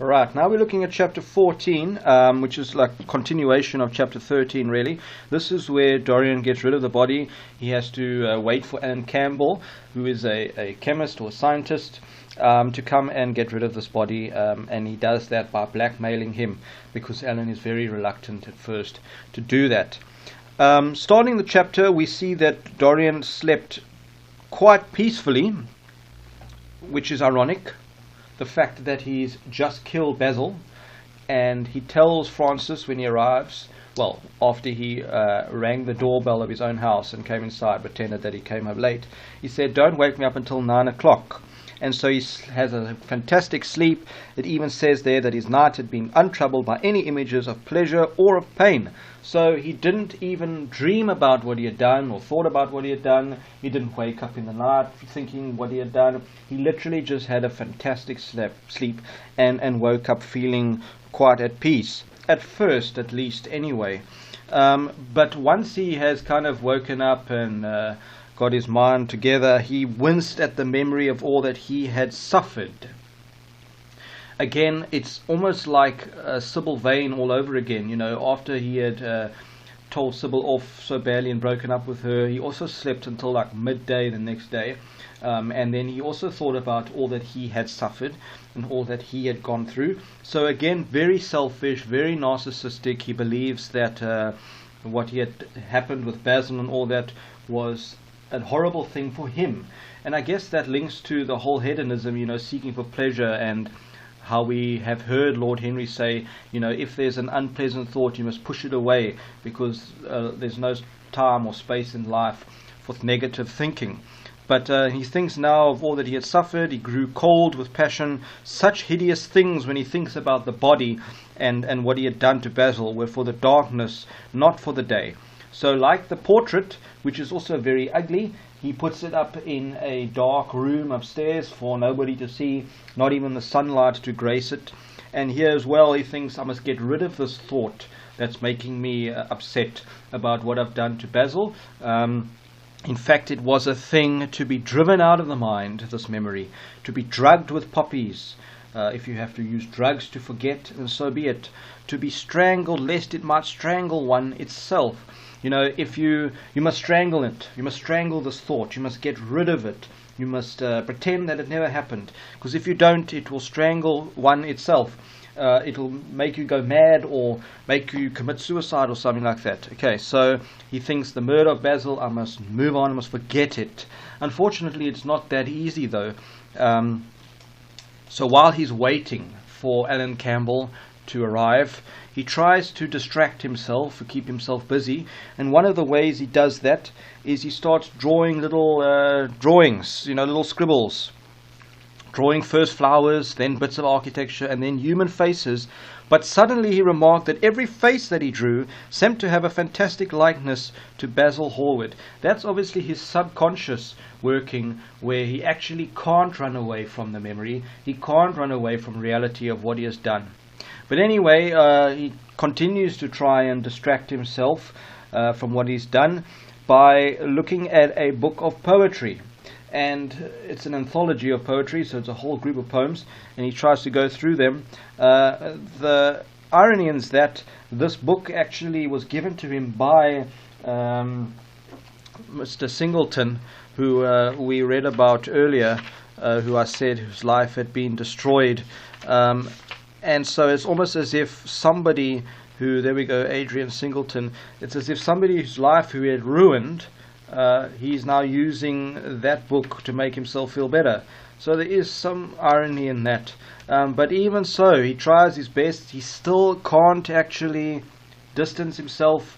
Right, now we're looking at chapter 14, which is like a continuation of chapter 13, really. This is where Dorian gets rid of the body. He has to wait for Alan Campbell, who is a chemist or a scientist, to come and get rid of this body, and he does that by blackmailing him, because Alan is very reluctant at first to do that. Starting the chapter, we see that Dorian slept quite peacefully, which is ironic. The fact that he's just killed Basil, and he tells Francis when he arrives, well, after he rang the doorbell of his own house and came inside, pretended that he came home late, he said, "Don't wake me up until 9 o'clock. And so he has a fantastic sleep. It even says there that his night had been untroubled by any images of pleasure or of pain. So he didn't even dream about what he had done or thought about what he had done. He didn't wake up in the night thinking what he had done. He literally just had a fantastic sleep and woke up feeling quite at peace. At first, at least, anyway. But once he has kind of woken up and got his mind together, he winced at the memory of all that he had suffered. Again, it's almost like Sybil Vane all over again. You know, after he had told Sybil off so badly and broken up with her, he also slept until like midday the next day. And then he also thought about all that he had suffered and all that he had gone through. So again, very selfish, very narcissistic. He believes that what he had happened with Basil and all that was a horrible thing for him. And I guess that links to the whole hedonism, you know, seeking for pleasure, and how we have heard Lord Henry say, you know, if there's an unpleasant thought, you must push it away, because there's no time or space in life for negative thinking. But he thinks now of all that he had suffered. He grew cold with passion. Such hideous things when he thinks about the body and what he had done to Basil were for the darkness, not for the day. So like the portrait, which is also very ugly, he puts it up in a dark room upstairs for nobody to see, not even the sunlight to grace it. And here as well, he thinks, I must get rid of this thought that's making me upset about what I've done to Basil. In fact, it was a thing to be driven out of the mind, this memory, to be drugged with poppies. If you have to use drugs to forget, then so be it. To be strangled, lest it might strangle one itself. You know, if you must strangle it. You must strangle this thought. You must get rid of it. You must pretend that it never happened. Because if you don't, it will strangle one itself. It'll make you go mad or make you commit suicide or something like that. Okay, so he thinks the murder of Basil, I must move on, I must forget it. Unfortunately, it's not that easy though. So while he's waiting for Alan Campbell to arrive, he tries to distract himself, to keep himself busy, and one of the ways he does that is he starts drawing little drawings, you know, little scribbles. Drawing first flowers, then bits of architecture, and then human faces. But suddenly he remarked that every face that he drew seemed to have a fantastic likeness to Basil Hallward. That's obviously his subconscious working, where he actually can't run away from the memory. He can't run away from reality of what he has done. But anyway, he continues to try and distract himself from what he's done by looking at a book of poetry. And it's an anthology of poetry, so it's a whole group of poems, and he tries to go through them. The irony is that this book actually was given to him by Mr. Singleton, who we read about earlier, who I said whose life had been destroyed. And so it's almost as if somebody who, there we go, Adrian Singleton, it's as if somebody whose life who had ruined, he's now using that book to make himself feel better. So there is some irony in that. But even so, he tries his best. He still can't actually distance himself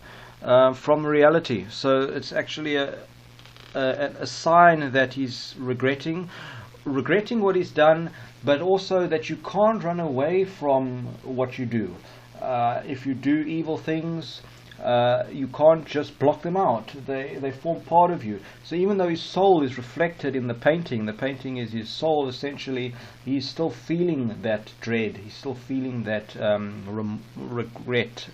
from reality. So it's actually a sign that he's regretting what he's done, but also that you can't run away from what you do. If you do evil things, you can't just block them out. They form part of you. So even though his soul is reflected in the painting is his soul essentially, he's still feeling that dread, he's still feeling that regret.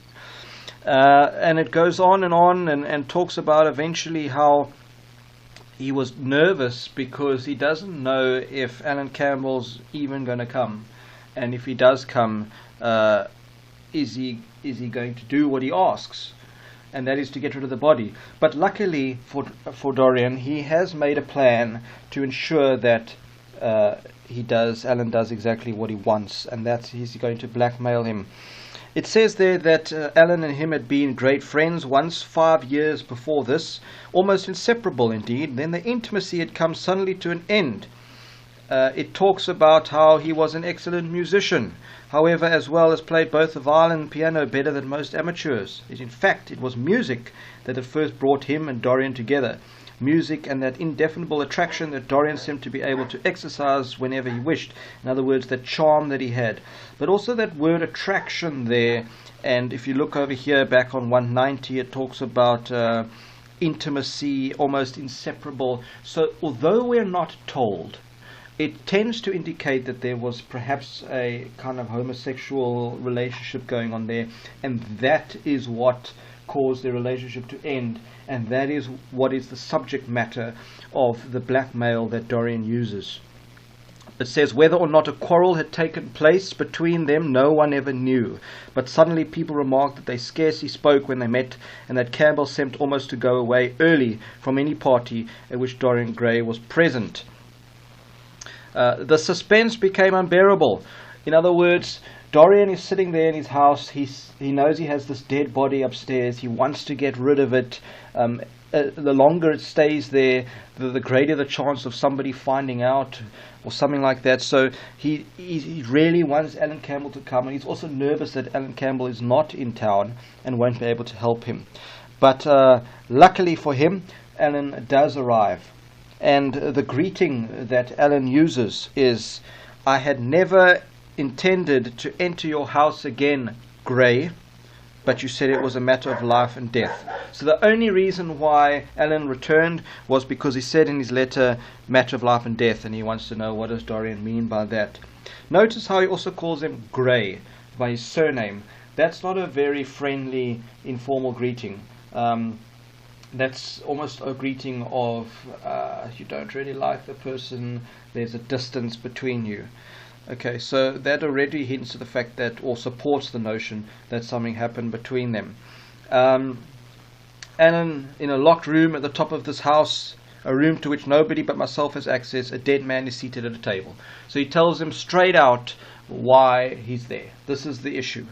And it goes on and talks about eventually how he was nervous because he doesn't know if Alan Campbell's even going to come. and if he does come, is he going to do what he asks? And that is to get rid of the body. But luckily for Dorian, he has made a plan to ensure that Alan does exactly what he wants, and that he's going to blackmail him. It says there that Alan and him had been great friends once 5 years before this, almost inseparable indeed. Then the intimacy had come suddenly to an end. It talks about how he was an excellent musician, however, as well as played both the violin and piano better than most amateurs. In fact, it was music that had first brought him and Dorian together. Music and that indefinable attraction that Dorian seemed to be able to exercise whenever he wished. In other words, that charm that he had. But also that word attraction there. And if you look over here back on 190, it talks about intimacy, almost inseparable. So although we're not told, it tends to indicate that there was perhaps a kind of homosexual relationship going on there, and that is what caused their relationship to end, and that is what is the subject matter of the blackmail that Dorian uses. It says, whether or not a quarrel had taken place between them, no one ever knew. But suddenly people remarked that they scarcely spoke when they met, and that Campbell seemed almost to go away early from any party at which Dorian Gray was present. The suspense became unbearable. In other words, Dorian is sitting there in his house. He knows he has this dead body upstairs. He wants to get rid of it. The longer it stays there, the greater the chance of somebody finding out or something like that. So he really wants Alan Campbell to come, and he's also nervous that Alan Campbell is not in town and won't be able to help him. But luckily for him, Alan does arrive. And the greeting that Alan uses is, I had never intended to enter your house again, Gray, but you said it was a matter of life and death. So the only reason why Alan returned was because he said in his letter, matter of life and death, and he wants to know what does Dorian mean by that. Notice how he also calls him Gray by his surname. That's not a very friendly, informal greeting. That's almost a greeting of you don't really like the person, there's a distance between you. Okay, so that already hints to the fact that, or supports the notion that something happened between them. Alan, in a locked room at the top of this house, a room to which nobody but myself has access, a dead man is seated at a table. So he tells him straight out why he's there. This is the issue.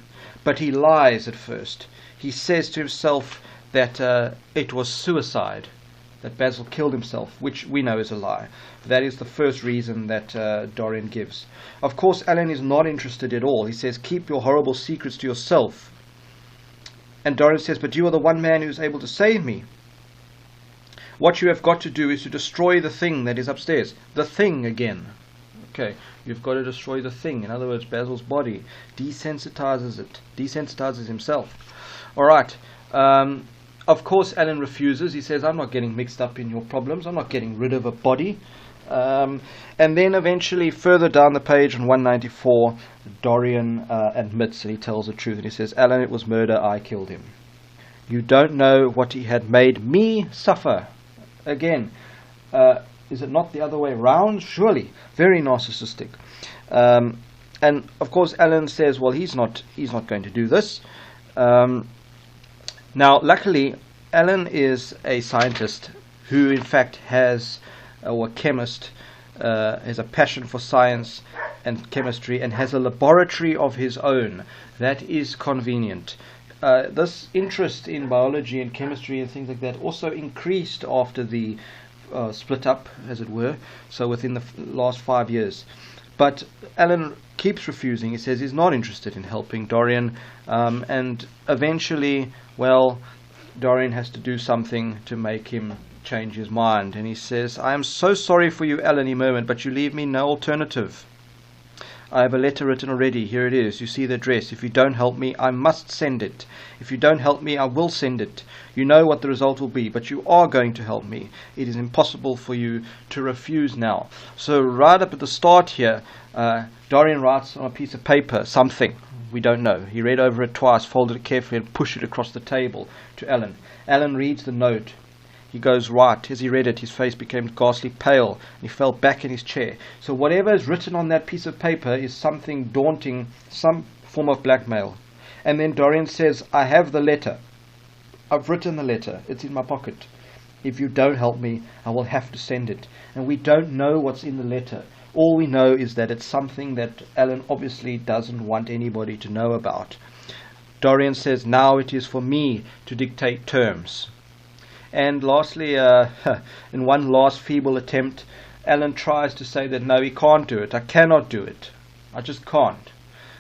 But he lies at first. He says to himself that it was suicide, that Basil killed himself, which we know is a lie. That is the first reason that Dorian gives. Of course, Alan is not interested at all. He says, keep your horrible secrets to yourself. And Dorian says, but you are the one man who is able to save me. What you have got to do is to destroy the thing that is upstairs. The thing again. Okay, you've got to destroy the thing. In other words, Basil's body. Desensitizes it. Desensitizes himself. Alright. Of course, Alan refuses. He says, I'm not getting mixed up in your problems. I'm not getting rid of a body. And then eventually, further down the page on 194, Dorian admits that he tells the truth. And he says, Alan, it was murder. I killed him. You don't know what he had made me suffer. Again, is it not the other way round? Surely. Very narcissistic. And of course, Alan says, well, he's not going to do this. Now, luckily, Alan is a scientist who, in fact, has, or a chemist, has a passion for science and chemistry, and has a laboratory of his own. That is convenient. This interest in biology and chemistry and things like that also increased after the split up, as it were, so within the last 5 years. But Alan keeps refusing. He says he's not interested in helping Dorian, and eventually, well, Dorian has to do something to make him change his mind. And he says, I am so sorry for you, Alan, he murmured, but you leave me no alternative. I have a letter written already. Here it is. You see the address. If you don't help me, I must send it. If you don't help me, I will send it. You know what the result will be, but you are going to help me. It is impossible for you to refuse now. So right up at the start here, Dorian writes on a piece of paper something. We don't know. He read over it twice, folded it carefully, and pushed it across the table to Alan. Alan reads the note. He goes right. As he read it, his face became ghastly pale, and he fell back in his chair. So whatever is written on that piece of paper is something daunting, some form of blackmail. And then Dorian says, I have the letter. I've written the letter. It's in my pocket. If you don't help me, I will have to send it. And we don't know what's in the letter. All we know is that it's something that Alan obviously doesn't want anybody to know about. Dorian says, now it is for me to dictate terms. And lastly, in one last feeble attempt, Alan tries to say that no, he can't do it. I cannot do it. I just can't.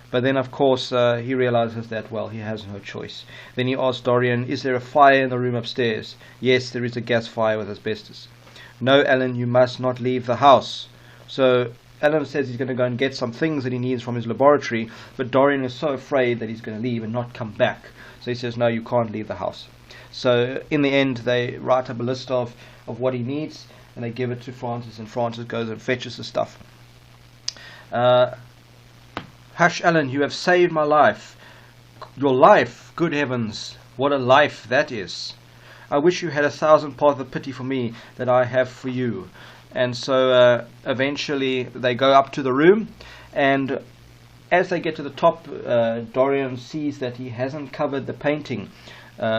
But then, of course, he realizes that, well, he has no choice. Then he asks Dorian, is there a fire in the room upstairs? Yes, there is a gas fire with asbestos. No, Alan, you must not leave the house. So Alan says he's going to go and get some things that he needs from his laboratory, but Dorian is so afraid that he's going to leave and not come back. So he says, no, you can't leave the house. So in the end, they write up a list of what he needs, and they give it to Francis, and Francis goes and fetches the stuff. Hush, Alan, you have saved my life. Your life, good heavens, what a life that is. I wish you had 1,000 parts of pity for me that I have for you. And so eventually they go up to the room, and as they get to the top, Dorian sees that he hasn't covered the painting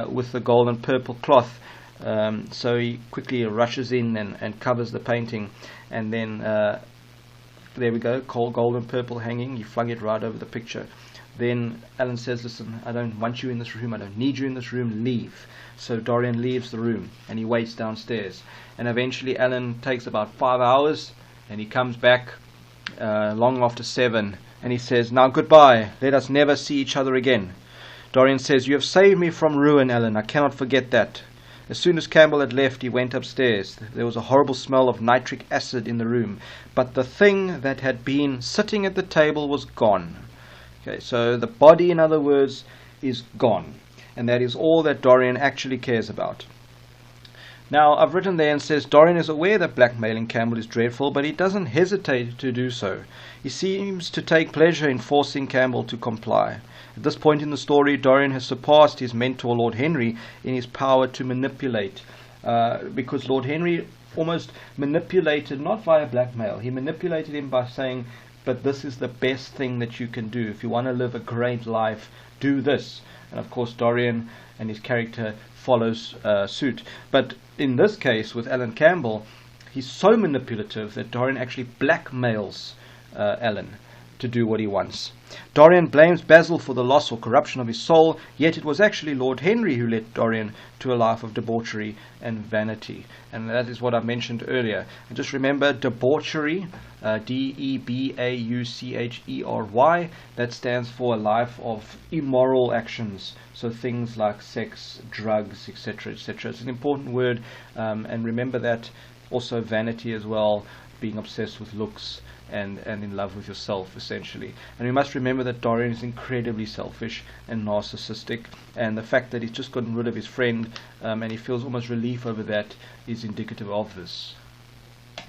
with the gold and purple cloth. So he quickly rushes in and covers the painting, and then there we go, gold and purple hanging. He flung it right over the picture. Then Alan says, listen, I don't want you in this room, I don't need you in this room, leave. So Dorian leaves the room, and he waits downstairs. And eventually Alan takes about 5 hours, and he comes back long after 7, and he says, now goodbye, let us never see each other again. Dorian says, you have saved me from ruin, Alan, I cannot forget that. As soon as Campbell had left, he went upstairs. There was a horrible smell of nitric acid in the room, but the thing that had been sitting at the table was gone. Okay, so the body, in other words, is gone, and that is all that Dorian actually cares about. Now, I've written there and says Dorian is aware that blackmailing Campbell is dreadful, but he doesn't hesitate to do so. He seems to take pleasure in forcing Campbell to comply. At this point in the story, Dorian has surpassed his mentor, Lord Henry, in his power to manipulate, because Lord Henry almost manipulated, not via blackmail, he manipulated him by saying, but this is the best thing that you can do. If you want to live a great life, do this. And of course, Dorian and his character follows suit. But in this case, with Alan Campbell, he's so manipulative that Dorian actually blackmails Alan to do what he wants. Dorian blames Basil for the loss or corruption of his soul, yet it was actually Lord Henry who led Dorian to a life of debauchery and vanity. And that is what I mentioned earlier. And just remember, debauchery, D-E-B-A-U-C-H-E-R-Y, that stands for a life of immoral actions. So things like sex, drugs, etc., etc. It's an important word, and remember that. Also vanity as well, being obsessed with looks and in love with yourself, essentially. And we must remember that Dorian is incredibly selfish and narcissistic, and the fact that he's just gotten rid of his friend and he feels almost relief over that is indicative of this.